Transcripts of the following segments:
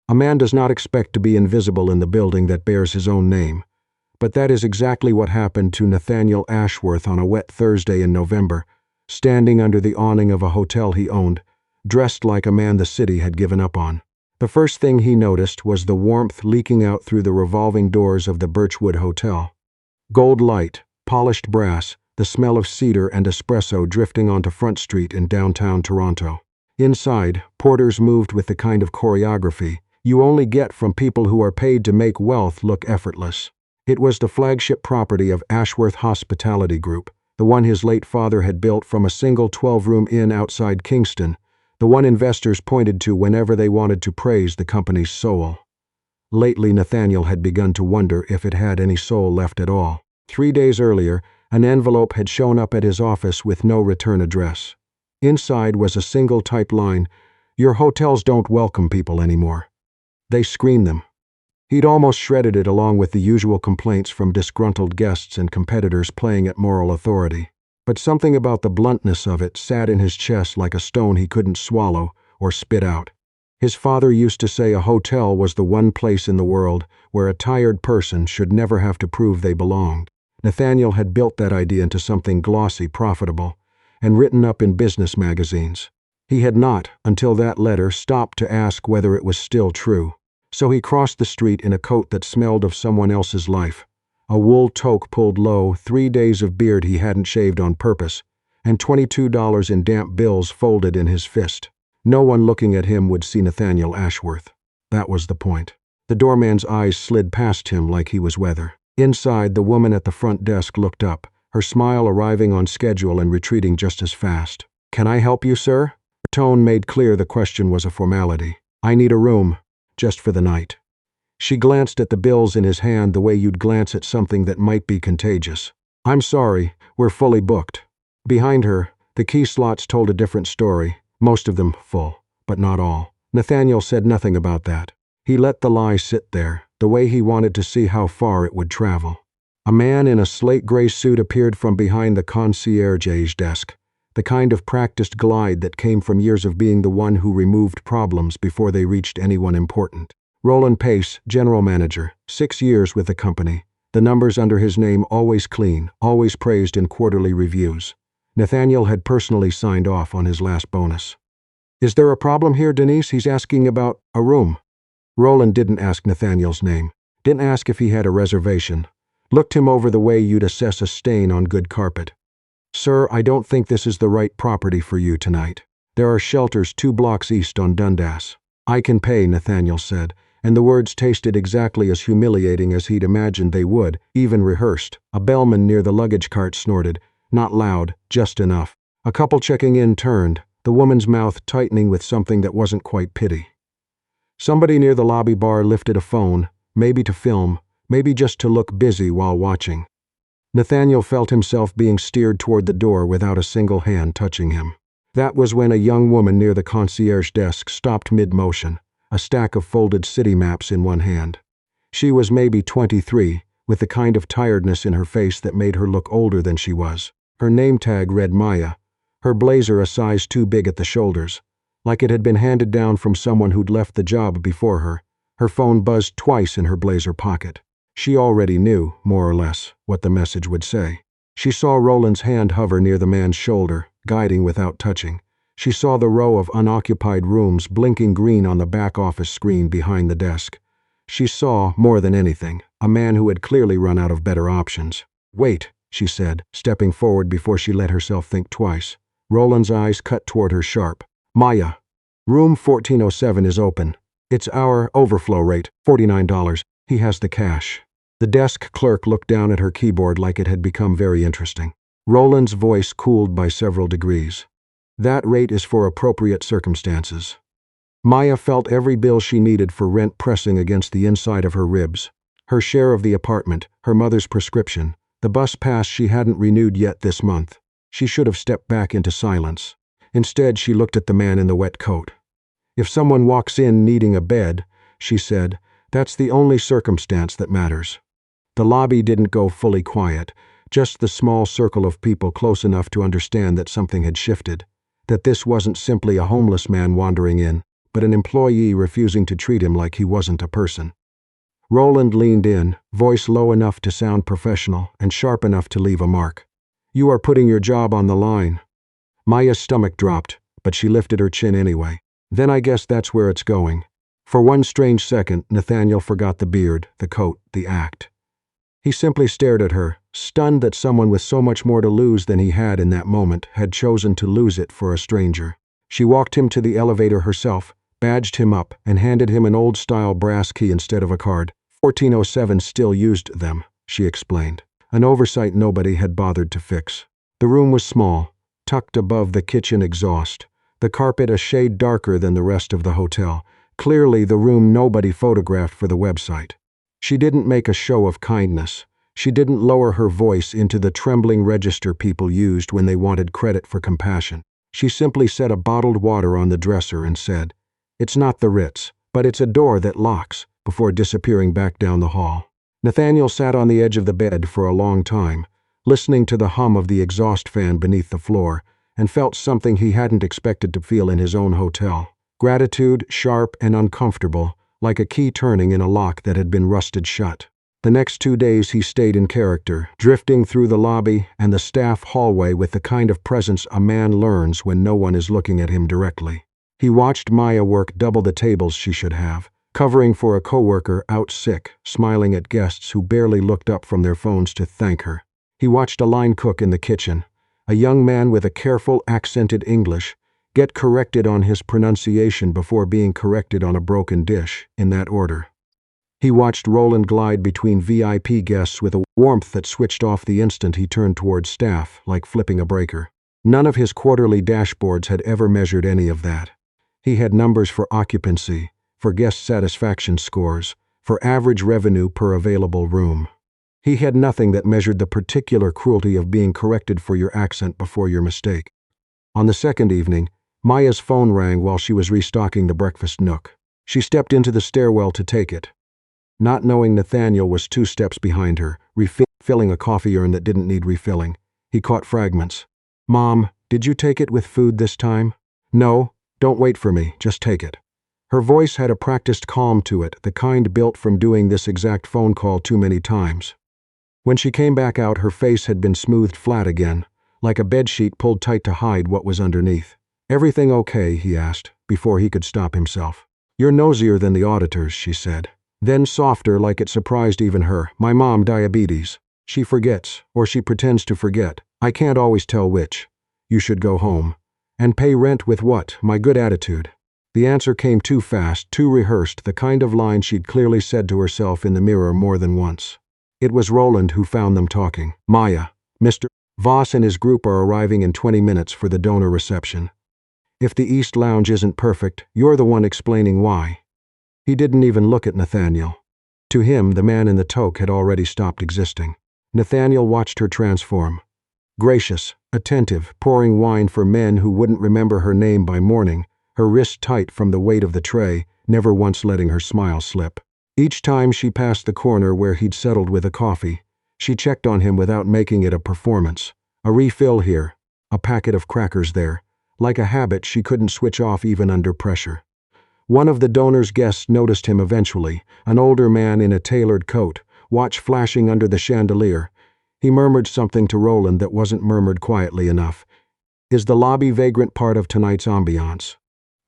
A man does not expect to be invisible in the building that bears his own name. But that is exactly what happened to Nathaniel Ashworth on a wet Thursday in November, standing under the awning of a hotel he owned, dressed like a man the city had given up on. The first thing he noticed was the warmth leaking out through the revolving doors of the Birchwood Hotel. Gold light, polished brass, the smell of cedar and espresso drifting onto Front Street in downtown Toronto. Inside, porters moved with the kind of choreography you only get from people who are paid to make wealth look effortless. It was the flagship property of Ashworth Hospitality Group, the one his late father had built from a single 12-room inn outside Kingston, the one investors pointed to whenever they wanted to praise the company's soul. Lately, Nathaniel had begun to wonder if it had any soul left at all. 3 days earlier, an envelope had shown up at his office with no return address. Inside was a single typed line, "Your hotels don't welcome people anymore. They screen them." He'd almost shredded it along with the usual complaints from disgruntled guests and competitors playing at moral authority. But something about the bluntness of it sat in his chest like a stone he couldn't swallow or spit out. His father used to say a hotel was the one place in the world where a tired person should never have to prove they belonged. Nathaniel had built that idea into something glossy, profitable, and written up in business magazines. He had not, until that letter, stopped to ask whether it was still true. So he crossed the street in a coat that smelled of someone else's life, a wool toque pulled low, 3 days of beard he hadn't shaved on purpose, and $22 in damp bills folded in his fist. No one looking at him would see Nathaniel Ashworth. That was the point. The doorman's eyes slid past him like he was weather. Inside, the woman at the front desk looked up, her smile arriving on schedule and retreating just as fast. "Can I help you, sir?" Her tone made clear the question was a formality. "I need a room, just for the night." She glanced at the bills in his hand the way you'd glance at something that might be contagious. "I'm sorry, we're fully booked." Behind her, the key slots told a different story, most of them full, but not all. Nathaniel said nothing about that. He let the lie sit there, the way he wanted to see how far it would travel. A man in a slate-gray suit appeared from behind the concierge's desk, the kind of practiced glide that came from years of being the one who removed problems before they reached anyone important. Roland Pace, general manager, 6 years with the company, the numbers under his name always clean, always praised in quarterly reviews. Nathaniel had personally signed off on his last bonus. "Is there a problem here, Denise? He's asking about a room." Roland didn't ask Nathaniel's name, didn't ask if he had a reservation, looked him over the way you'd assess a stain on good carpet. "Sir, I don't think this is the right property for you tonight. There are shelters 2 blocks east on Dundas." "I can pay," Nathaniel said, and the words tasted exactly as humiliating as he'd imagined they would, even rehearsed. A bellman near the luggage cart snorted, not loud, just enough. A couple checking in turned, the woman's mouth tightening with something that wasn't quite pity. Somebody near the lobby bar lifted a phone, maybe to film, maybe just to look busy while watching. Nathaniel felt himself being steered toward the door without a single hand touching him. That was when a young woman near the concierge desk stopped mid-motion, a stack of folded city maps in one hand. She was maybe 23, with the kind of tiredness in her face that made her look older than she was. Her name tag read Maya, her blazer a size too big at the shoulders, like it had been handed down from someone who'd left the job before her. Her phone buzzed twice in her blazer pocket. She already knew, more or less, what the message would say. She saw Roland's hand hover near the man's shoulder, guiding without touching. She saw the row of unoccupied rooms blinking green on the back office screen behind the desk. She saw, more than anything, a man who had clearly run out of better options. "Wait," she said, stepping forward before she let herself think twice. Roland's eyes cut toward her sharp. "Maya, room 1407 is open. It's our overflow rate, $49. He has the cash." The desk clerk looked down at her keyboard like it had become very interesting. Roland's voice cooled by several degrees. "That rate is for appropriate circumstances." Maya felt every bill she needed for rent pressing against the inside of her ribs. Her share of the apartment, her mother's prescription, the bus pass she hadn't renewed yet this month. She should have stepped back into silence. Instead, she looked at the man in the wet coat. "If someone walks in needing a bed," she said, "that's the only circumstance that matters." The lobby didn't go fully quiet, just the small circle of people close enough to understand that something had shifted, that this wasn't simply a homeless man wandering in, but an employee refusing to treat him like he wasn't a person. Roland leaned in, voice low enough to sound professional and sharp enough to leave a mark. "You are putting your job on the line." Maya's stomach dropped, but she lifted her chin anyway. "Then I guess that's where it's going." For one strange second, Nathaniel forgot the beard, the coat, the act. He simply stared at her, stunned that someone with so much more to lose than he had in that moment had chosen to lose it for a stranger. She walked him to the elevator herself, badged him up, and handed him an old-style brass key instead of a card. 1407 still used them, she explained. An oversight nobody had bothered to fix. The room was small, tucked above the kitchen exhaust, the carpet a shade darker than the rest of the hotel. Clearly the room nobody photographed for the website. She didn't make a show of kindness. She didn't lower her voice into the trembling register people used when they wanted credit for compassion. She simply set a bottled water on the dresser and said, "It's not the Ritz, but it's a door that locks," before disappearing back down the hall. Nathaniel sat on the edge of the bed for a long time, listening to the hum of the exhaust fan beneath the floor, and felt something he hadn't expected to feel in his own hotel. Gratitude, sharp and uncomfortable, like a key turning in a lock that had been rusted shut. The next 2 days he stayed in character, drifting through the lobby and the staff hallway with the kind of presence a man learns when no one is looking at him directly. He watched Maya work double the tables she should have, covering for a coworker out sick, smiling at guests who barely looked up from their phones to thank her. He watched a line cook in the kitchen, a young man with a careful, accented English, get corrected on his pronunciation before being corrected on a broken dish, in that order. He watched Roland glide between VIP guests with a warmth that switched off the instant he turned towards staff, like flipping a breaker. None of his quarterly dashboards had ever measured any of that. He had numbers for occupancy, for guest satisfaction scores, for average revenue per available room. He had nothing that measured the particular cruelty of being corrected for your accent before your mistake. On the second evening, Maya's phone rang while she was restocking the breakfast nook. She stepped into the stairwell to take it, not knowing Nathaniel was 2 steps behind her, refilling a coffee urn that didn't need refilling. He caught fragments. "Mom, did you take it with food this time?" "No, don't wait for me, just take it." Her voice had a practiced calm to it, the kind built from doing this exact phone call too many times. When she came back out, her face had been smoothed flat again, like a bedsheet pulled tight to hide what was underneath. "Everything okay?" he asked, before he could stop himself. "You're nosier than the auditors," she said. Then softer, like it surprised even her, "My mom, diabetes. She forgets, or she pretends to forget. I can't always tell which. You should go home. And pay rent with what? My good attitude." The answer came too fast, too rehearsed, the kind of line she'd clearly said to herself in the mirror more than once. It was Roland who found them talking. "Maya, Mr. Voss and his group are arriving in 20 minutes for the donor reception. If the East Lounge isn't perfect, you're the one explaining why." He didn't even look at Nathaniel. To him, the man in the toque had already stopped existing. Nathaniel watched her transform. Gracious, attentive, pouring wine for men who wouldn't remember her name by morning, her wrist tight from the weight of the tray, never once letting her smile slip. Each time she passed the corner where he'd settled with a coffee, she checked on him without making it a performance. A refill here, a packet of crackers there. Like a habit she couldn't switch off even under pressure. One of the donor's guests noticed him eventually, an older man in a tailored coat, watch flashing under the chandelier. He murmured something to Roland that wasn't murmured quietly enough. "Is the lobby vagrant part of tonight's ambiance?"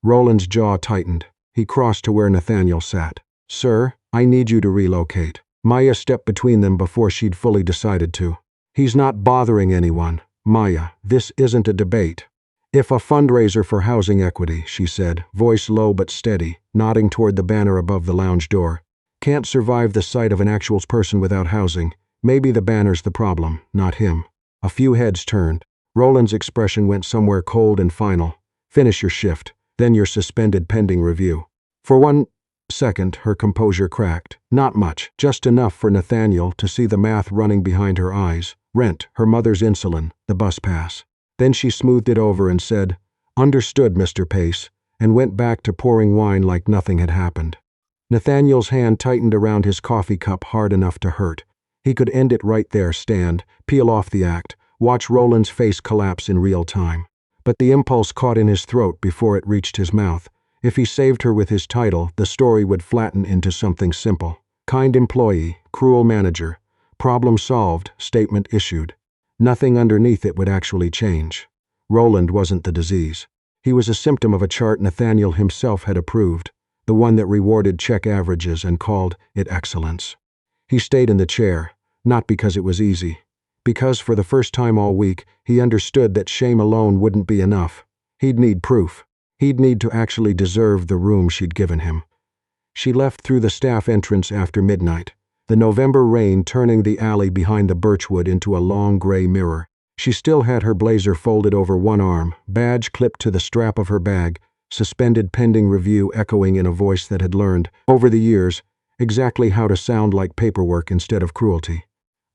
Roland's jaw tightened. He crossed to where Nathaniel sat. "Sir, I need you to relocate." Maya stepped between them before she'd fully decided to. "He's not bothering anyone. Maya, this isn't a debate." "If a fundraiser for housing equity," she said, voice low but steady, nodding toward the banner above the lounge door, "can't survive the sight of an actual person without housing, maybe the banner's the problem, not him." A few heads turned. Roland's expression went somewhere cold and final. "Finish your shift, then you're suspended pending review." For 1 second, her composure cracked. Not much, just enough for Nathaniel to see the math running behind her eyes. Rent, her mother's insulin, the bus pass. Then she smoothed it over and said, "Understood, Mr. Pace," and went back to pouring wine like nothing had happened. Nathaniel's hand tightened around his coffee cup hard enough to hurt. He could end it right there, stand, peel off the act, watch Roland's face collapse in real time. But the impulse caught in his throat before it reached his mouth. If he saved her with his title, the story would flatten into something simple. Kind employee, cruel manager, problem solved, statement issued. Nothing underneath it would actually change. Roland wasn't the disease. He was a symptom of a chart Nathaniel himself had approved, the one that rewarded check averages and called it excellence. He stayed in the chair, not because it was easy, because for the first time all week, he understood that shame alone wouldn't be enough. He'd need proof. He'd need to actually deserve the room she'd given him. She left through the staff entrance after midnight, the November rain turning the alley behind the birchwood into a long gray mirror. She still had her blazer folded over one arm, badge clipped to the strap of her bag, suspended pending review echoing in a voice that had learned, over the years, exactly how to sound like paperwork instead of cruelty.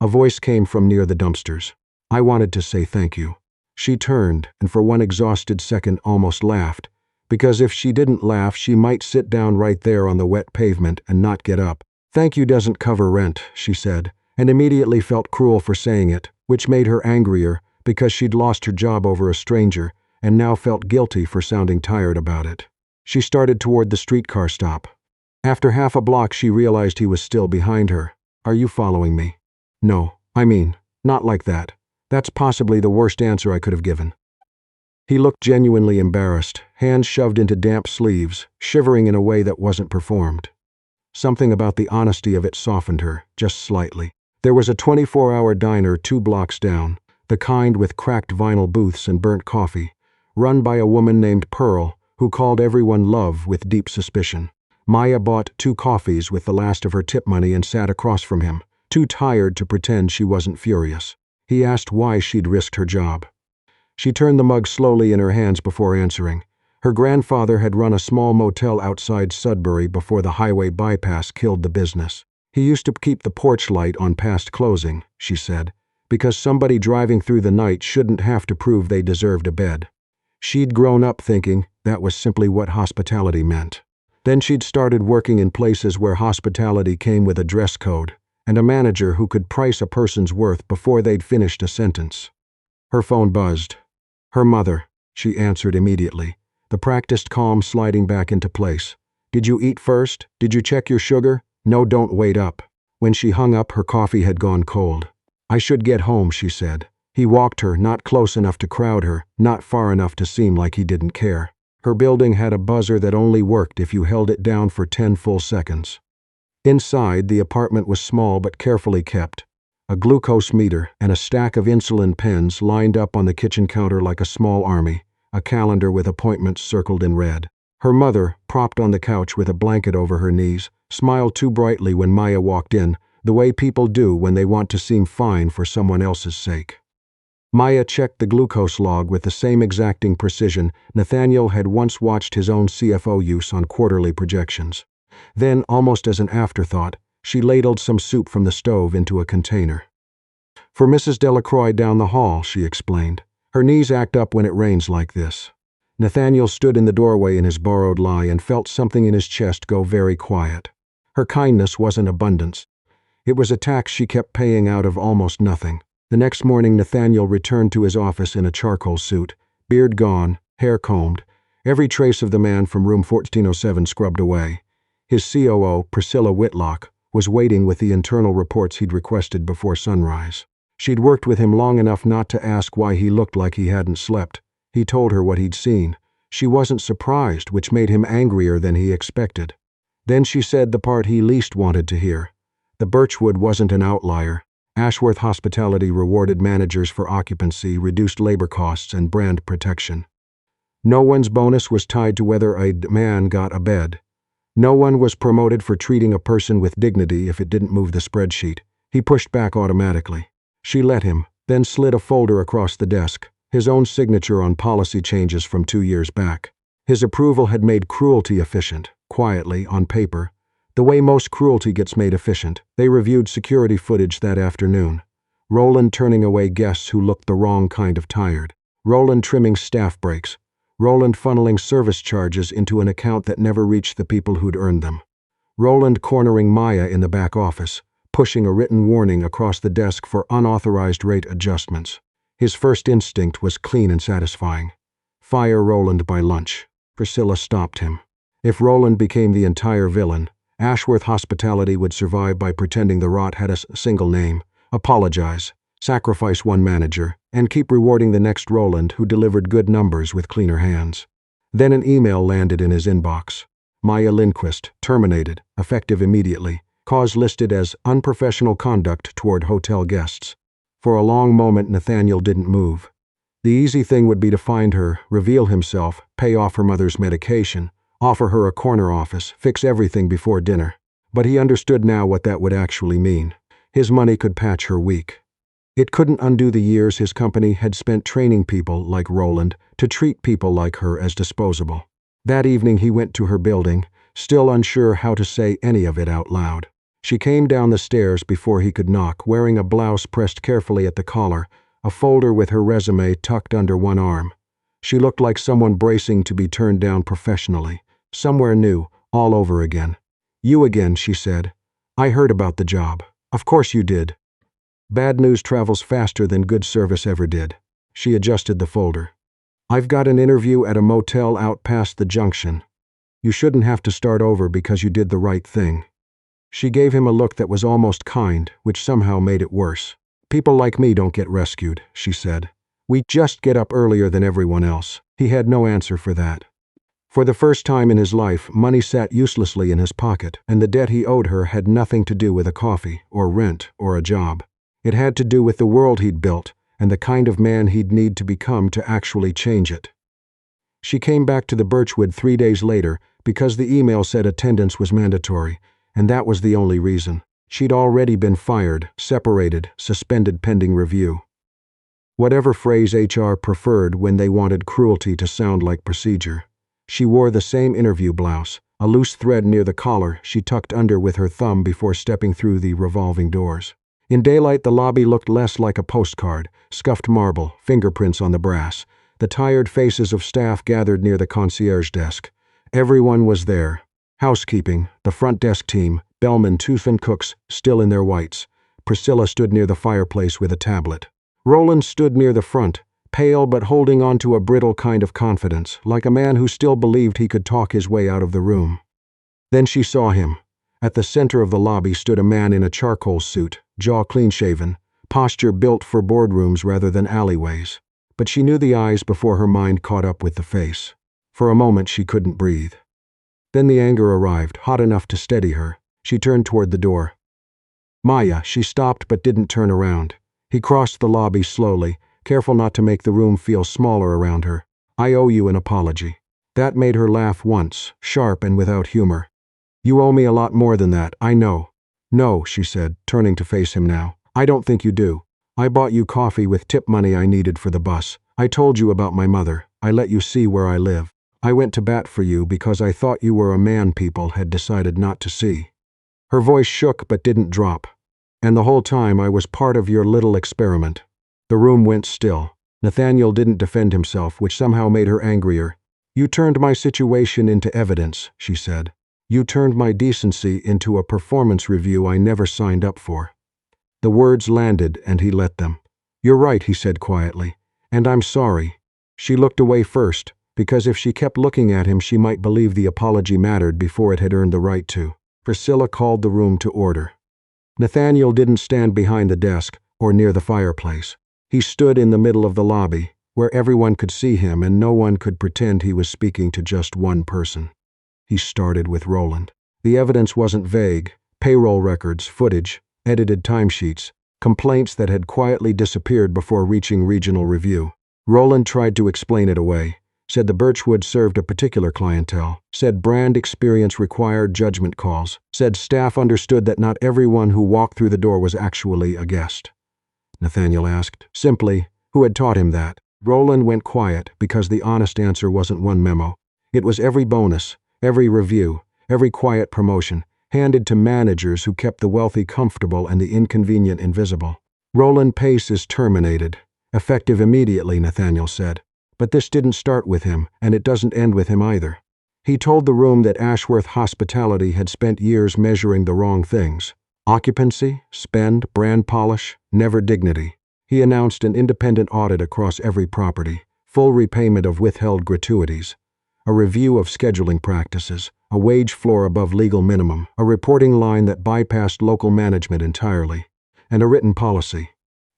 A voice came from near the dumpsters. I wanted to say thank you. She turned, and for one exhausted second almost laughed, because if she didn't laugh she might sit down right there on the wet pavement and not get up. Thank you doesn't cover rent, she said, and immediately felt cruel for saying it, which made her angrier because she'd lost her job over a stranger and now felt guilty for sounding tired about it. She started toward the streetcar stop. After half a block she realized he was still behind her. Are you following me? No, not like that. That's possibly the worst answer I could have given. He looked genuinely embarrassed, hands shoved into damp sleeves, shivering in a way that wasn't performed. Something about the honesty of it softened her, just slightly. There was a 24-hour diner 2 blocks down, the kind with cracked vinyl booths and burnt coffee, run by a woman named Pearl, who called everyone Love with deep suspicion. Maya bought 2 coffees with the last of her tip money and sat across from him, too tired to pretend she wasn't furious. He asked why she'd risked her job. She turned the mug slowly in her hands before answering. Her grandfather had run a small motel outside Sudbury before the highway bypass killed the business. He used to keep the porch light on past closing, she said, because somebody driving through the night shouldn't have to prove they deserved a bed. She'd grown up thinking that was simply what hospitality meant. Then she'd started working in places where hospitality came with a dress code and a manager who could price a person's worth before they'd finished a sentence. Her phone buzzed. Her mother, she answered immediately, the practiced calm sliding back into place. Did you eat first? Did you check your sugar? No, don't wait up. When she hung up, her coffee had gone cold. I should get home, she said. He walked her, not close enough to crowd her, not far enough to seem like he didn't care. Her building had a buzzer that only worked if you held it down for 10 full seconds. Inside, the apartment was small but carefully kept. A glucose meter and a stack of insulin pens lined up on the kitchen counter like a small army, a calendar with appointments circled in red. Her mother, propped on the couch with a blanket over her knees, smiled too brightly when Maya walked in, the way people do when they want to seem fine for someone else's sake. Maya checked the glucose log with the same exacting precision Nathaniel had once watched his own CFO use on quarterly projections. Then, almost as an afterthought, she ladled some soup from the stove into a container. For Mrs. Delacroix down the hall, she explained. Her knees act up when it rains like this. Nathaniel stood in the doorway in his borrowed lie and felt something in his chest go very quiet. Her kindness wasn't abundance. It was a tax she kept paying out of almost nothing. The next morning Nathaniel returned to his office in a charcoal suit, beard gone, hair combed, every trace of the man from room 1407 scrubbed away. His COO, Priscilla Whitlock, was waiting with the internal reports he'd requested before sunrise. She'd worked with him long enough not to ask why he looked like he hadn't slept. He told her what he'd seen. She wasn't surprised, which made him angrier than he expected. Then she said the part he least wanted to hear. The Birchwood wasn't an outlier. Ashworth Hospitality rewarded managers for occupancy, reduced labor costs, and brand protection. No one's bonus was tied to whether a man got a bed. No one was promoted for treating a person with dignity if it didn't move the spreadsheet. He pushed back automatically. She let him, then slid a folder across the desk, his own signature on policy changes from 2 years back. His approval had made cruelty efficient, quietly, on paper, the way most cruelty gets made efficient. They reviewed security footage that afternoon. Roland turning away guests who looked the wrong kind of tired. Roland trimming staff breaks. Roland funneling service charges into an account that never reached the people who'd earned them. Roland cornering Maya in the back office, pushing a written warning across the desk for unauthorized rate adjustments. His first instinct was clean and satisfying. Fire Roland by lunch. Priscilla stopped him. If Roland became the entire villain, Ashworth Hospitality would survive by pretending the rot had a single name, apologize, sacrifice one manager, and keep rewarding the next Roland who delivered good numbers with cleaner hands. Then an email landed in his inbox. Maya Lindquist, terminated, effective immediately. Cause listed as unprofessional conduct toward hotel guests. For a long moment, Nathaniel didn't move. The easy thing would be to find her, reveal himself, pay off her mother's medication, offer her a corner office, fix everything before dinner. But he understood now what that would actually mean. His money could patch her weak. It couldn't undo the years his company had spent training people like Roland to treat people like her as disposable. That evening he went to her building, still unsure how to say any of it out loud. She came down the stairs before he could knock, wearing a blouse pressed carefully at the collar, a folder with her resume tucked under one arm. She looked like someone bracing to be turned down professionally. Somewhere new, all over again. "You again," she said. "I heard about the job. Of course you did." Bad news travels faster than good service ever did. She adjusted the folder. "I've got an interview at a motel out past the junction. You shouldn't have to start over because you did the right thing." She gave him a look that was almost kind, which somehow made it worse. "People like me don't get rescued," she said. "We just get up earlier than everyone else." He had no answer for that. For the first time in his life, money sat uselessly in his pocket, and the debt he owed her had nothing to do with a coffee, or rent, or a job. It had to do with the world he'd built, and the kind of man he'd need to become to actually change it. She came back to the Birchwood 3 days later because the email said attendance was mandatory, and that was the only reason. She'd already been fired, separated, suspended pending review. Whatever phrase HR preferred when they wanted cruelty to sound like procedure. She wore the same interview blouse, a loose thread near the collar she tucked under with her thumb before stepping through the revolving doors. In daylight, the lobby looked less like a postcard, scuffed marble, fingerprints on the brass, the tired faces of staff gathered near the concierge desk. Everyone was there. Housekeeping, the front desk team, bellmen, and cooks, still in their whites. Priscilla stood near the fireplace with a tablet. Roland stood near the front, pale but holding on to a brittle kind of confidence, like a man who still believed he could talk his way out of the room. Then she saw him. At the center of the lobby stood a man in a charcoal suit, jaw clean-shaven, posture built for boardrooms rather than alleyways. But she knew the eyes before her mind caught up with the face. For a moment she couldn't breathe. Then the anger arrived, hot enough to steady her. She turned toward the door. "Maya," she stopped but didn't turn around. He crossed the lobby slowly, careful not to make the room feel smaller around her. "I owe you an apology." That made her laugh once, sharp and without humor. "You owe me a lot more than that, I know." "No," she said, turning to face him now. "I don't think you do. I bought you coffee with tip money I needed for the bus. I told you about my mother. I let you see where I live. I went to bat for you because I thought you were a man people had decided not to see." Her voice shook but didn't drop. "And the whole time I was part of your little experiment." The room went still. Nathaniel didn't defend himself, which somehow made her angrier. "You turned my situation into evidence," she said. "You turned my decency into a performance review I never signed up for." The words landed, and he let them. "You're right," he said quietly. "And I'm sorry." She looked away first, because if she kept looking at him she might believe the apology mattered before it had earned the right to. Priscilla called the room to order. Nathaniel didn't stand behind the desk or near the fireplace. He stood in the middle of the lobby, where everyone could see him and no one could pretend he was speaking to just one person. He started with Roland. The evidence wasn't vague. Payroll records, footage, edited timesheets, complaints that had quietly disappeared before reaching regional review. Roland tried to explain it away, said the Birchwood served a particular clientele, said brand experience required judgment calls, said staff understood that not everyone who walked through the door was actually a guest. Nathaniel asked, simply, who had taught him that. Roland went quiet because the honest answer wasn't one memo. It was every bonus, every review, every quiet promotion, handed to managers who kept the wealthy comfortable and the inconvenient invisible. "Roland Pace is terminated. Effective immediately," Nathaniel said. But this didn't start with him, and it doesn't end with him either. He told the room that Ashworth Hospitality had spent years measuring the wrong things. Occupancy, spend, brand polish, never dignity. He announced an independent audit across every property, full repayment of withheld gratuities, a review of scheduling practices, a wage floor above legal minimum, a reporting line that bypassed local management entirely, and a written policy.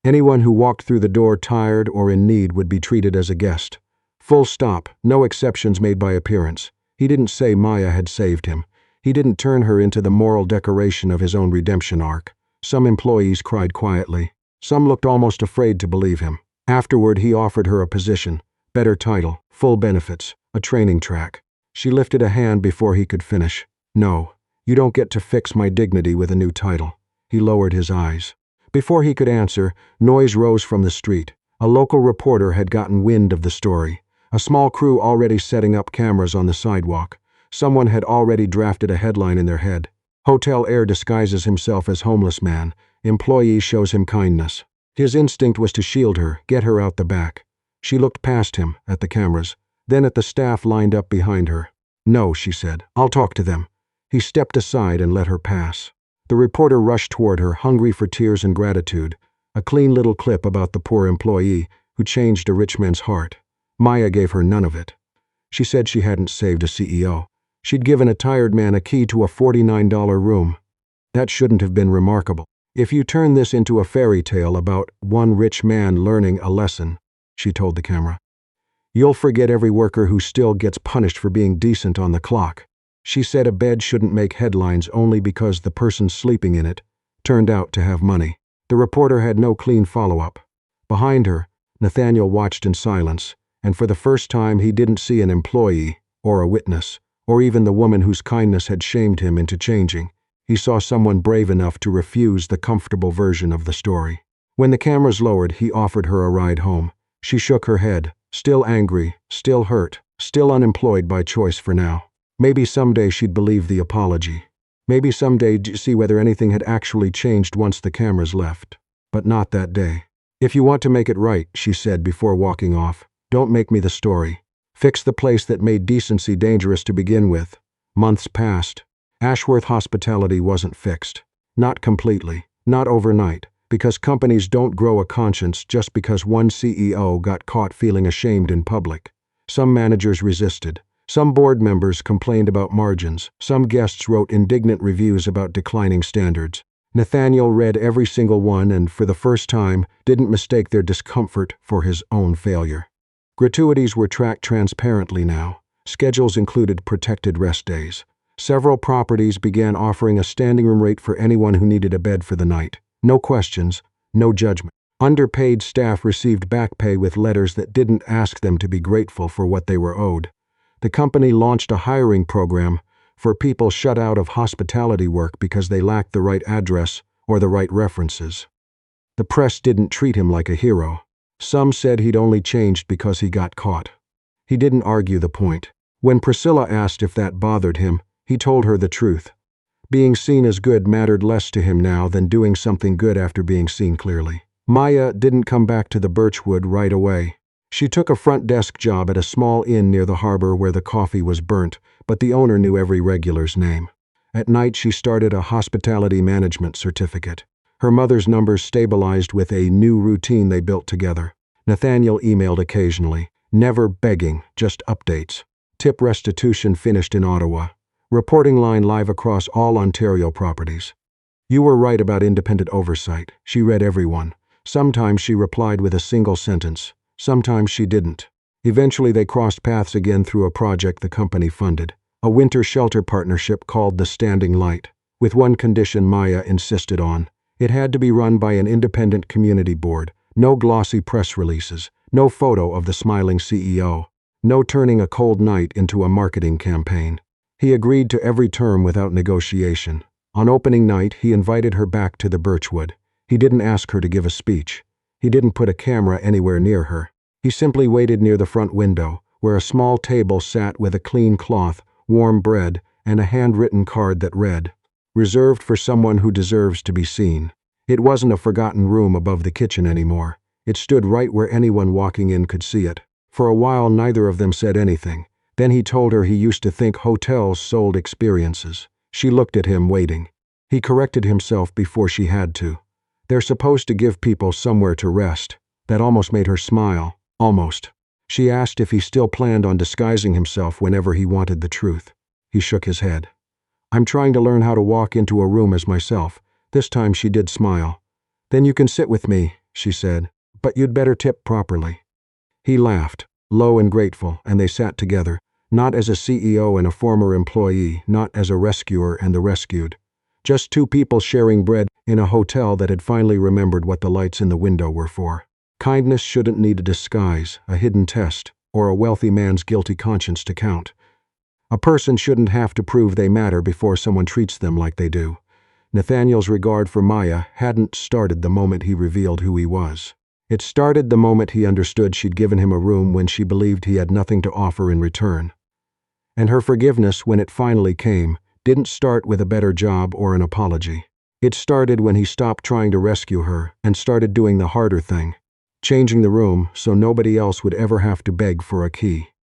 Anyone who walked through the door tired or in need would be treated as a guest. Full stop, no exceptions made by appearance. He didn't say Maya had saved him. He didn't turn her into the moral decoration of his own redemption arc. Some employees cried quietly. Some looked almost afraid to believe him. Afterward, he offered her a position, better title, full benefits, a training track. She lifted a hand before he could finish. No, you don't get to fix my dignity with a new title. He lowered his eyes. Before he could answer, noise rose from the street. A local reporter had gotten wind of the story. A small crew already setting up cameras on the sidewalk. Someone had already drafted a headline in their head. Hotel heir disguises himself as homeless man. Employee shows him kindness. His instinct was to shield her, get her out the back. She looked past him, at the cameras, then at the staff lined up behind her. No, she said. I'll talk to them. He stepped aside and let her pass. The reporter rushed toward her, hungry for tears and gratitude. A clean little clip about the poor employee who changed a rich man's heart. Maya gave her none of it. She said she hadn't saved a CEO. She'd given a tired man a key to a $49 room. That shouldn't have been remarkable. If you turn this into a fairy tale about one rich man learning a lesson, she told the camera, you'll forget every worker who still gets punished for being decent on the clock. She said a bed shouldn't make headlines only because the person sleeping in it turned out to have money. The reporter had no clean follow-up. Behind her, Nathaniel watched in silence, and for the first time he didn't see an employee, or a witness, or even the woman whose kindness had shamed him into changing. He saw someone brave enough to refuse the comfortable version of the story. When the cameras lowered, he offered her a ride home. She shook her head, still angry, still hurt, still unemployed by choice for now. Maybe someday she'd believe the apology. Maybe someday see whether anything had actually changed once the cameras left. But not that day. If you want to make it right, she said before walking off, don't make me the story. Fix the place that made decency dangerous to begin with. Months passed. Ashworth hospitality wasn't fixed. Not completely. Not overnight. Because companies don't grow a conscience just because one CEO got caught feeling ashamed in public. Some managers resisted. Some board members complained about margins. Some guests wrote indignant reviews about declining standards. Nathaniel read every single one and, for the first time, didn't mistake their discomfort for his own failure. Gratuities were tracked transparently now. Schedules included protected rest days. Several properties began offering a standing room rate for anyone who needed a bed for the night. No questions, no judgment. Underpaid staff received back pay with letters that didn't ask them to be grateful for what they were owed. The company launched a hiring program for people shut out of hospitality work because they lacked the right address or the right references. The press didn't treat him like a hero. Some said he'd only changed because he got caught. He didn't argue the point. When Priscilla asked if that bothered him, he told her the truth. Being seen as good mattered less to him now than doing something good after being seen clearly. Maya didn't come back to the Birchwood right away. She took a front desk job at a small inn near the harbor where the coffee was burnt, but the owner knew every regular's name. At night, she started a hospitality management certificate. Her mother's numbers stabilized with a new routine they built together. Nathaniel emailed occasionally, never begging, just updates. Tip restitution finished in Ottawa. Reporting line live across all Ontario properties. You were right about independent oversight. She read every one. Sometimes she replied with a single sentence. Sometimes she didn't. Eventually they crossed paths again through a project the company funded, a winter shelter partnership called the Standing Light, with one condition Maya insisted on. It had to be run by an independent community board, no glossy press releases, no photo of the smiling CEO, no turning a cold night into a marketing campaign. He agreed to every term without negotiation. On opening night, he invited her back to the Birchwood. He didn't ask her to give a speech. He didn't put a camera anywhere near her. He simply waited near the front window, where a small table sat with a clean cloth, warm bread, and a handwritten card that read, "Reserved for someone who deserves to be seen." It wasn't a forgotten room above the kitchen anymore. It stood right where anyone walking in could see it. For a while, neither of them said anything. Then he told her he used to think hotels sold experiences. She looked at him, waiting. He corrected himself before she had to. They're supposed to give people somewhere to rest. That almost made her smile. Almost. She asked if he still planned on disguising himself whenever he wanted the truth. He shook his head. I'm trying to learn how to walk into a room as myself. This time she did smile. Then you can sit with me, she said, but you'd better tip properly. He laughed, low and grateful, and they sat together, not as a CEO and a former employee, not as a rescuer and the rescued. Just two people sharing bread in a hotel that had finally remembered what the lights in the window were for. Kindness shouldn't need a disguise, a hidden test, or a wealthy man's guilty conscience to count. A person shouldn't have to prove they matter before someone treats them like they do. Nathaniel's regard for Maya hadn't started the moment he revealed who he was. It started the moment he understood she'd given him a room when she believed he had nothing to offer in return. And her forgiveness, when it finally came, didn't start with a better job or an apology. It started when he stopped trying to rescue her and started doing the harder thing, changing the room so nobody else would ever have to beg for a key.